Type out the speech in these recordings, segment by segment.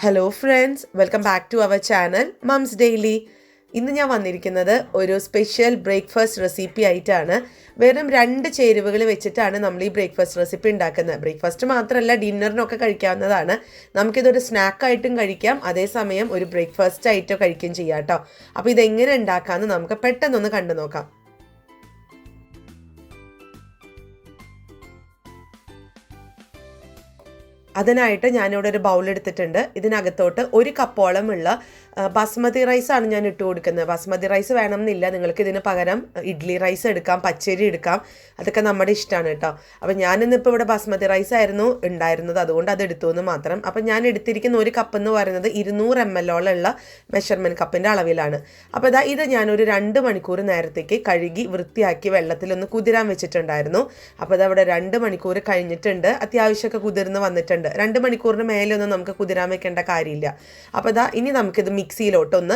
Hello friends, welcome back to our channel mums daily. ഇന്ന് ഞാൻ വന്നിരിക്കുന്നത് ഒരു സ്പെഷ്യൽ ബ്രേക്ക്ഫാസ്റ്റ് റെസിപ്പി ആയിട്ടാണ്. വെറും 2 ചേരുവകൾ വെച്ചിട്ടാണ് നമ്മൾ ഈ ബ്രേക്ക്ഫാസ്റ്റ് റെസിപ്പി ഉണ്ടാക്കുന്നത്. ബ്രേക്ക്ഫാസ്റ്റ് മാത്രമല്ല, ഡിന്നറിനൊക്കെ കഴിക്കാവുന്നതാണ്. നമുക്കിതൊരു സ്നാക്കായിട്ടും കഴിക്കാം, അതേസമയം ഒരു ബ്രേക്ക്ഫാസ്റ്റ് ആയിട്ടോ കഴിക്കുകയും ചെയ്യാം കേട്ടോ. അപ്പോൾ ഇതെങ്ങനെ ഉണ്ടാക്കാമെന്ന് നമുക്ക് പെട്ടെന്നൊന്ന് കണ്ടു നോക്കാം. അതിനായിട്ട് ഞാനിവിടെ ഒരു ബൗൾ എടുത്തിട്ടുണ്ട്. ഇതിനകത്തോട്ട് 1 കപ്പോളമുള്ള ബാസ്മതി റൈസാണ് ഞാൻ ഇട്ട് കൊടുക്കുന്നത്. ബാസ്മതി റൈസ് വേണമെന്നില്ല, നിങ്ങൾക്ക് ഇതിന് പകരം ഇഡ്ലി റൈസ് എടുക്കാം, പച്ചരി എടുക്കാം, അതൊക്കെ നമ്മുടെ ഇഷ്ടമാണ് കേട്ടോ. അപ്പോൾ ഞാനിന്നിപ്പോൾ ഇവിടെ ബാസ്മതി റൈസ് ആയിരുന്നു ഉണ്ടായിരുന്നത്, അതുകൊണ്ട് അത് എടുത്തു എന്ന് മാത്രം. അപ്പം ഞാൻ എടുത്തിരിക്കുന്ന 1 കപ്പ് എന്ന് പറയുന്നത് 200 ml ഉള്ള മെഷർമെൻറ്റ് കപ്പിൻ്റെ അളവിലാണ്. അപ്പോൾ ഇത് ഞാനൊരു 2 മണിക്കൂർ നേരത്തേക്ക് കഴുകി വൃത്തിയാക്കി വെള്ളത്തിലൊന്ന് കുതിരാൻ വെച്ചിട്ടുണ്ടായിരുന്നു. അപ്പോൾ അതവിടെ 2 മണിക്കൂർ കഴിഞ്ഞിട്ടുണ്ട്. അത്യാവശ്യമൊക്കെ കുതിർന്ന് വന്നിട്ടുണ്ട്. 2 മണിക്കൂറിന് മേലൊന്നും നമുക്ക് കുതിരാൻ വെക്കേണ്ട കാര്യമില്ല. അപ്പോൾ ഇനി നമുക്കിത് മിക്സിയിലോട്ടൊന്ന്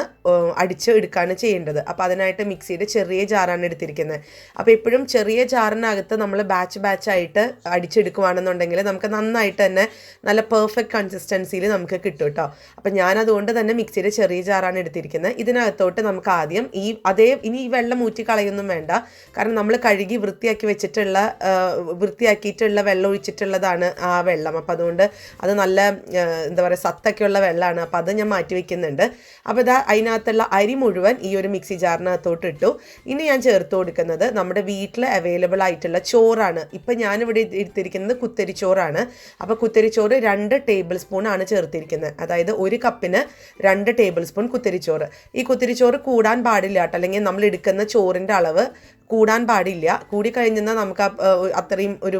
അടിച്ച് എടുക്കുകയാണ് ചെയ്യേണ്ടത്. അപ്പോൾ അതിനായിട്ട് മിക്സിയുടെ ചെറിയ ജാറാണ് എടുത്തിരിക്കുന്നത്. അപ്പോൾ എപ്പോഴും ചെറിയ ജാറിനകത്ത് നമ്മൾ ബാച്ചായിട്ട് അടിച്ചെടുക്കുകയാണെന്നുണ്ടെങ്കിൽ നമുക്ക് നന്നായിട്ട് തന്നെ നല്ല പെർഫെക്റ്റ് കൺസിസ്റ്റൻസിയിൽ നമുക്ക് കിട്ടും കേട്ടോ. അപ്പോൾ ഞാനതുകൊണ്ട് തന്നെ മിക്സിയുടെ ചെറിയ ജാറാണ് എടുത്തിരിക്കുന്നത്. ഇതിനകത്തോട്ട് നമുക്ക് ആദ്യം ഇനി ഈ വെള്ളം ഊറ്റി കളയൊന്നും വേണ്ട, കാരണം നമ്മൾ കഴുകി വൃത്തിയാക്കിയിട്ടുള്ള വെള്ളം ഒഴിച്ചിട്ടുള്ളതാണ് ആ വെള്ളം. അപ്പോൾ അതുകൊണ്ട് അത് നല്ല എന്താ പറയുക സത്തൊക്കെയുള്ള വെള്ളമാണ്. അപ്പോൾ അത് ഞാൻ മാറ്റി വയ്ക്കുന്നുണ്ട്. അപ്പോൾ അതിനകത്തുള്ള അരി മുഴുവൻ ഈ ഒരു മിക്സി ജാറിനകത്തോട്ട് ഇട്ടു. ഇനി ഞാൻ ചേർത്ത് കൊടുക്കുന്നത് നമ്മുടെ വീട്ടിൽ അവൈലബിൾ ആയിട്ടുള്ള ചോറാണ്. ഇപ്പം ഞാനിവിടെ എടുത്തിരിക്കുന്നത് കുത്തരിച്ചോറാണ്. അപ്പോൾ കുത്തരിച്ചോറ് 2 ടേബിൾ സ്പൂൺ ആണ് ചേർത്തിരിക്കുന്നത്. അതായത് 1 കപ്പിന് 2 ടേബിൾ സ്പൂൺ കുത്തരിച്ചോറ്. ഈ കുത്തരിച്ചോറ് കൂടാൻ പാടില്ല കേട്ടോ, അല്ലെങ്കിൽ നമ്മൾ എടുക്കുന്ന ചോറിൻ്റെ അളവ് കൂടാൻ പാടില്ല. കൂടിക്കഴിഞ്ഞാൽ നമുക്ക് അത്രയും ഒരു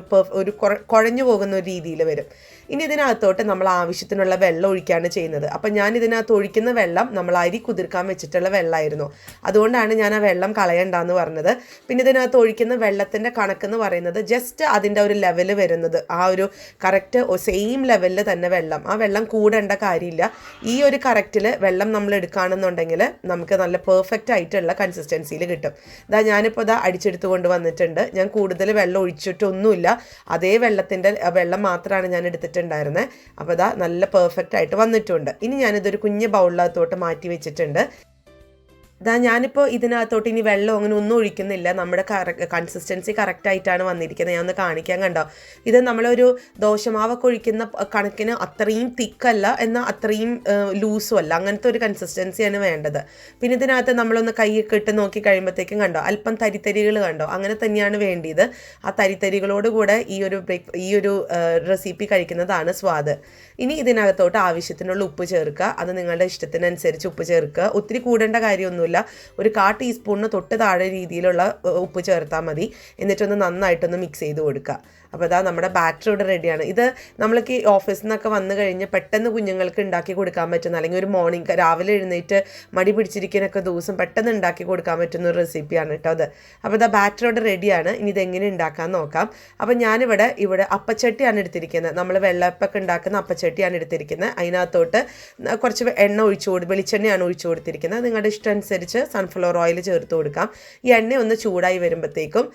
കുഴഞ്ഞു പോകുന്ന ഒരു രീതിയിൽ വരും. ഇനി ഇതിനകത്തോട്ട് നമ്മൾ ആവശ്യത്തിനുള്ള വെള്ളം ഒഴിക്കുകയാണ് ചെയ്യുന്നത്. അപ്പം ഞാൻ ഇതിനകത്ത് ഒഴിക്കുന്ന വെള്ളം നമ്മൾ അരി കുതിർക്കാൻ വെച്ചിട്ടുള്ള വെള്ളമായിരുന്നു, അതുകൊണ്ടാണ് ഞാൻ ആ വെള്ളം കളയണ്ടെന്ന് പറഞ്ഞത്. പിന്നെ ഇതിനകത്ത് ഒഴിക്കുന്ന വെള്ളത്തിൻ്റെ കണക്കെന്ന് പറയുന്നത് ജസ്റ്റ് അതിൻ്റെ ഒരു ലെവൽ വരുന്നത്, ആ ഒരു കറക്റ്റ് സെയിം ലെവലിൽ തന്നെ വെള്ളം, ആ വെള്ളം കൂടേണ്ട കാര്യമില്ല. ഈ ഒരു കറക്റ്റിൽ വെള്ളം നമ്മൾ എടുക്കുകയാണെന്നുണ്ടെങ്കിൽ നമുക്ക് നല്ല പെർഫെക്റ്റ് ആയിട്ടുള്ള കൺസിസ്റ്റൻസിയിൽ കിട്ടും. ഞാനിപ്പോൾ അടിച്ചെടുത്ത് കൊണ്ട് വന്നിട്ടുണ്ട്. ഞാൻ കൂടുതൽ വെള്ളം ഒഴിച്ചിട്ടൊന്നുമില്ല, അതേ വെള്ളം മാത്രമാണ് ഞാൻ എടുത്തിട്ടുണ്ടായിരുന്നത്. അപ്പോൾ നല്ല പെർഫെക്റ്റ് ആയിട്ട് വന്നിട്ടുണ്ട്. ഇനി ഞാനിതൊരു കുഞ്ഞ് ബൗളിനകത്തോട്ട് മാറ്റി വെച്ചിട്ടുണ്ട്. ഞാനിപ്പോൾ ഇതിനകത്തോട്ട് ഇനി വെള്ളം അങ്ങനെ ഒന്നും ഒഴിക്കുന്നില്ല. നമ്മുടെ കൺസിസ്റ്റൻസി കറക്റ്റായിട്ടാണ് വന്നിരിക്കുന്നത്. ഞാൻ ഒന്ന് കാണിക്കാൻ കണ്ടോ. ഇത് നമ്മളൊരു ദോശമാവൊക്കെ ഒഴിക്കുന്ന കണക്കിന് അത്രയും തിക്കല്ല, എന്നാൽ അത്രയും ലൂസും അല്ല, അങ്ങനത്തെ ഒരു കൺസിസ്റ്റൻസിയാണ് വേണ്ടത്. പിന്നെ ഇതിനകത്ത് നമ്മളൊന്ന് കൈയൊക്കെ ഇട്ട് നോക്കി കഴിയുമ്പോഴത്തേക്കും കണ്ടോ അല്പം തരിതരികൾ കണ്ടോ, അങ്ങനെ തന്നെയാണ് വേണ്ടിയത്. ആ തരിതരികളോട് കൂടെ ഈ ഒരു റെസിപ്പി കഴിക്കുന്നതാണ് സ്വാദ്. ഇനി ഇതിനകത്തോട്ട് ആവശ്യത്തിനുള്ള ഉപ്പ് ചേർക്കുക. അത് നിങ്ങളുടെ ഇഷ്ടത്തിനനുസരിച്ച് ഉപ്പ് ചേർക്കുക. ഒത്തിരി കൂടേണ്ട കാര്യമൊന്നുമില്ല. ഒരു 1/4 ടീസ്പൂണിന് തൊട്ട് താഴെ രീതിയിലുള്ള ഉപ്പ് ചേർത്താൽ മതി. എന്നിട്ടൊന്ന് നന്നായിട്ടൊന്ന് മിക്സ് ചെയ്ത് കൊടുക്കുക. അപ്പോൾ നമ്മുടെ ബാറ്റർ ഇവിടെ റെഡിയാണ്. ഇത് നമ്മൾക്ക് ഓഫീസിൽ നിന്നൊക്കെ വന്നു കഴിഞ്ഞ് പെട്ടെന്ന് കുഞ്ഞുങ്ങൾക്ക് ഉണ്ടാക്കി കൊടുക്കാൻ പറ്റുന്ന, അല്ലെങ്കിൽ ഒരു മോർണിംഗ് രാവിലെ എഴുന്നേറ്റ് മടി പിടിച്ചിരിക്കാനൊക്കെ ദിവസം പെട്ടെന്ന് ഉണ്ടാക്കി കൊടുക്കാൻ പറ്റുന്ന ഒരു റെസിപ്പിയാണ് കേട്ടോ അത്. അപ്പോൾ ബാറ്റർ ഇവിടെ റെഡിയാണ്. ഇനി ഇതെങ്ങനെ ഉണ്ടാക്കാൻ നോക്കാം. അപ്പോൾ ഞാനിവിടെ അപ്പച്ചട്ടിയാണ് എടുത്തിരിക്കുന്നത്. നമ്മൾ വെള്ളപ്പൊക്കെ ഉണ്ടാക്കുന്ന അപ്പച്ചട്ടിയാണ് എടുത്തിരിക്കുന്നത്. അതിനകത്തോട്ട് കുറച്ച് വെളിച്ചെണ്ണയാണ് ഒഴിച്ചു കൊടുത്തിരിക്കുന്നത്. നിങ്ങളുടെ ഇഷ്ടം അനുസരിച്ച് സൺഫ്ലവർ ഓയിൽ ചേർത്ത് കൊടുക്കാം. ഈ എണ്ണ ഒന്ന് ചൂടായി വരുമ്പോഴത്തേക്കും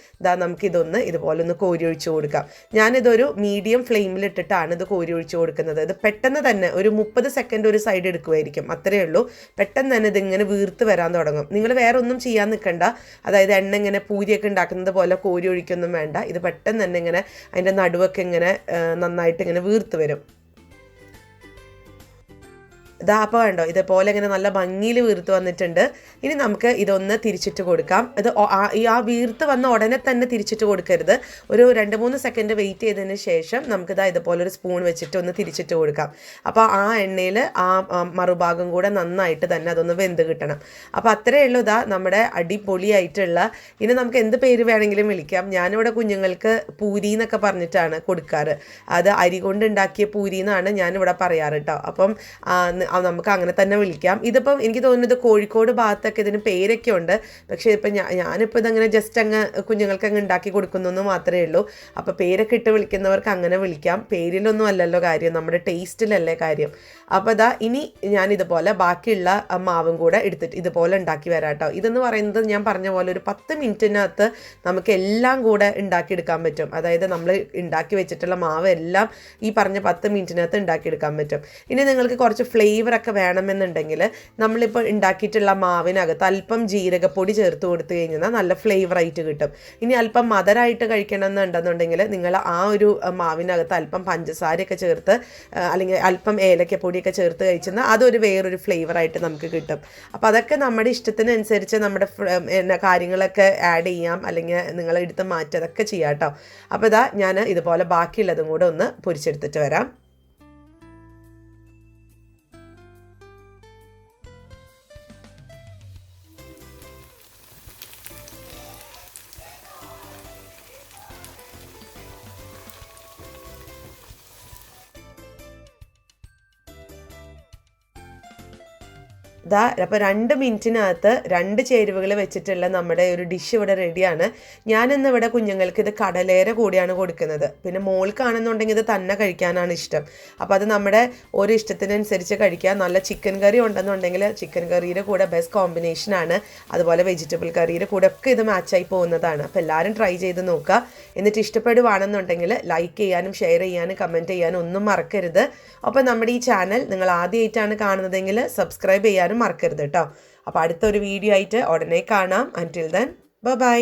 നമുക്കിതൊന്ന് ഇതുപോലെ ഒന്ന് കോരി ഒഴിച്ചു കൊടുക്കാം. ഞാനിതൊരു മീഡിയം ഫ്ലെയിമിലിട്ടിട്ടാണ് ഇത് കോരി ഒഴിച്ചു കൊടുക്കുന്നത്. ഇത് പെട്ടെന്ന് തന്നെ ഒരു 30 സെക്കൻഡ് ഒരു സൈഡ് എടുക്കുമായിരിക്കും, അത്രയേ ഉള്ളൂ. പെട്ടെന്ന് തന്നെ ഇതിങ്ങനെ വീർത്ത് വരാൻ തുടങ്ങും. നിങ്ങൾ വേറെ ഒന്നും ചെയ്യാൻ നിൽക്കണ്ട. അതായത് എണ്ണ ഇങ്ങനെ പൂരിയൊക്കെ ഉണ്ടാക്കുന്നത് പോലെ കോരി ഒഴിക്കൊന്നും വേണ്ട. ഇത് പെട്ടെന്ന് തന്നെ ഇങ്ങനെ അതിൻ്റെ നടുവൊക്കെ ഇങ്ങനെ നന്നായിട്ട് ഇങ്ങനെ വീർത്ത് വരും. അപ്പോൾ കണ്ടോ, ഇതേപോലെ ഇങ്ങനെ നല്ല ഭംഗിയിൽ വീർത്ത് വന്നിട്ടുണ്ട്. ഇനി നമുക്ക് ഇതൊന്ന് തിരിച്ചിട്ട് കൊടുക്കാം. ആ വീർത്ത് വന്ന ഉടനെ തന്നെ തിരിച്ചിട്ട് കൊടുക്കരുത്. ഒരു 2-3 സെക്കൻഡ് വെയിറ്റ് ചെയ്തതിന് ശേഷം നമുക്ക് ഇതുപോലെ ഒരു സ്പൂൺ വെച്ചിട്ട് ഒന്ന് തിരിച്ചിട്ട് കൊടുക്കാം. അപ്പോൾ ആ എണ്ണയിൽ ആ മറുഭാഗം കൂടെ നന്നായിട്ട് തന്നെ അതൊന്ന് വെന്ത് കിട്ടണം. അപ്പോൾ അത്രയേ ഉള്ളൂ. നമ്മുടെ അടിപൊളിയായിട്ടുള്ള, ഇനി നമുക്ക് എന്ത് പേര് വേണമെങ്കിലും വിളിക്കാം. ഞാനിവിടെ കുഞ്ഞുങ്ങൾക്ക് പൂരി എന്നൊക്കെ പറഞ്ഞിട്ടാണ് കൊടുക്കാറ്. അത് അരി കൊണ്ട് ഉണ്ടാക്കിയ പൂരി എന്നാണ് ഞാനിവിടെ പറയാറ് കേട്ടോ. അപ്പം നമുക്ക് അങ്ങനെ തന്നെ വിളിക്കാം. ഇതിപ്പം എനിക്ക് തോന്നുന്നത് കോഴിക്കോട് ഭാഗത്തൊക്കെ ഇതിന് പേരൊക്കെ ഉണ്ട്. പക്ഷേ ഇപ്പം ഞാനിപ്പോൾ ഇതങ്ങനെ ജസ്റ്റ് അങ്ങ് കുഞ്ഞുങ്ങൾക്ക് അങ്ങ് ഉണ്ടാക്കി കൊടുക്കുന്നു എന്ന് മാത്രമേ ഉള്ളൂ. അപ്പോൾ പേരൊക്കെ ഇട്ട് വിളിക്കുന്നവർക്ക് അങ്ങനെ വിളിക്കാം. പേരിലൊന്നും അല്ലല്ലോ കാര്യം, നമ്മുടെ ടേസ്റ്റിലല്ലേ കാര്യം. അപ്പോൾ ഇനി ഞാനിതുപോലെ ബാക്കിയുള്ള മാവും കൂടെ എടുത്തിട്ട് ഇതുപോലെ ഉണ്ടാക്കി വരാം കേട്ടോ. ഇതെന്ന് പറയുന്നത് ഞാൻ പറഞ്ഞ പോലെ ഒരു 10 മിനിറ്റിനകത്ത് നമുക്ക് എല്ലാം കൂടെ ഉണ്ടാക്കിയെടുക്കാൻ പറ്റും. അതായത് നമ്മൾ ഉണ്ടാക്കി വെച്ചിട്ടുള്ള മാവ് എല്ലാം ഈ പറഞ്ഞ 10 മിനിറ്റിനകത്ത് ഉണ്ടാക്കിയെടുക്കാൻ പറ്റും. ഇനി നിങ്ങൾക്ക് കുറച്ച് ഫ്ലേവറൊക്കെ വേണമെന്നുണ്ടെങ്കിൽ നമ്മളിപ്പോൾ ഉണ്ടാക്കിയിട്ടുള്ള മാവിനകത്ത് അല്പം ജീരകപ്പൊടി ചേർത്ത് കൊടുത്തു കഴിഞ്ഞാൽ നല്ല ഫ്ലേവറായിട്ട് കിട്ടും. ഇനി അല്പം മധുരമായിട്ട് കഴിക്കണമെന്നുണ്ടെന്നുണ്ടെങ്കിൽ നിങ്ങൾ ആ ഒരു മാവിനകത്ത് അല്പം പഞ്ചസാരയൊക്കെ ചേർത്ത് അല്ലെങ്കിൽ അല്പം ഏലക്കപ്പൊടിയൊക്കെ ചേർത്ത് കഴിച്ചാൽ അതൊരു വേറൊരു ഫ്ലേവറായിട്ട് നമുക്ക് കിട്ടും. അപ്പോൾ അതൊക്കെ നമ്മുടെ ഇഷ്ടത്തിനനുസരിച്ച് നമ്മുടെ കാര്യങ്ങളൊക്കെ ആഡ് ചെയ്യാം, അല്ലെങ്കിൽ നിങ്ങൾ എടുത്ത് മാറ്റി അതൊക്കെ ചെയ്യാം കേട്ടോ. അപ്പോൾ ഞാൻ ഇതുപോലെ ബാക്കിയുള്ളതും കൂടെ ഒന്ന് പൊരിച്ചെടുത്തിട്ട് വരാം. അപ്പോൾ 2 മിനിറ്റിനകത്ത് 2 ചേരുവകൾ വെച്ചിട്ടുള്ള നമ്മുടെ ഒരു ഡിഷ് ഇവിടെ റെഡിയാണ്. ഞാനിന്ന് ഇവിടെ കുഞ്ഞുങ്ങൾക്ക് ഇത് കടലേര കൂടിയാണ് കൊടുക്കുന്നത്. പിന്നെ മോൾക്കാണെന്നുണ്ടെങ്കിൽ ഇത് തന്നെ കഴിക്കാനാണ് ഇഷ്ടം. അപ്പോൾ അത് നമ്മുടെ ഓരോ ഇഷ്ടത്തിനനുസരിച്ച് കഴിക്കാം. നല്ല ചിക്കൻ കറി ഉണ്ടെന്നുണ്ടെങ്കിൽ ചിക്കൻ കറിയുടെ കൂടെ ബെസ്റ്റ് കോമ്പിനേഷനാണ്. അതുപോലെ വെജിറ്റബിൾ കറിയുടെ കൂടെ ഒക്കെ ഇത് മാച്ചായി പോകുന്നതാണ്. അപ്പോൾ എല്ലാവരും ട്രൈ ചെയ്ത് നോക്കുക. എന്നിട്ട് ഇഷ്ടപ്പെടുവാണെന്നുണ്ടെങ്കിൽ ലൈക്ക് ചെയ്യാനും ഷെയർ ചെയ്യാനും കമൻറ്റ് ചെയ്യാനും ഒന്നും മറക്കരുത്. അപ്പോൾ നമ്മുടെ ഈ ചാനൽ നിങ്ങൾ ആദ്യമായിട്ടാണ് കാണുന്നതെങ്കിൽ സബ്സ്ക്രൈബ് ചെയ്യാനും മറക്കരുത് കേട്ടോ. അപ്പോൾ അടുത്തൊരു വീഡിയോ ആയിട്ട് ഉടനെ കാണാം. അൻറ്റിൽ ദെൻ ബൈ.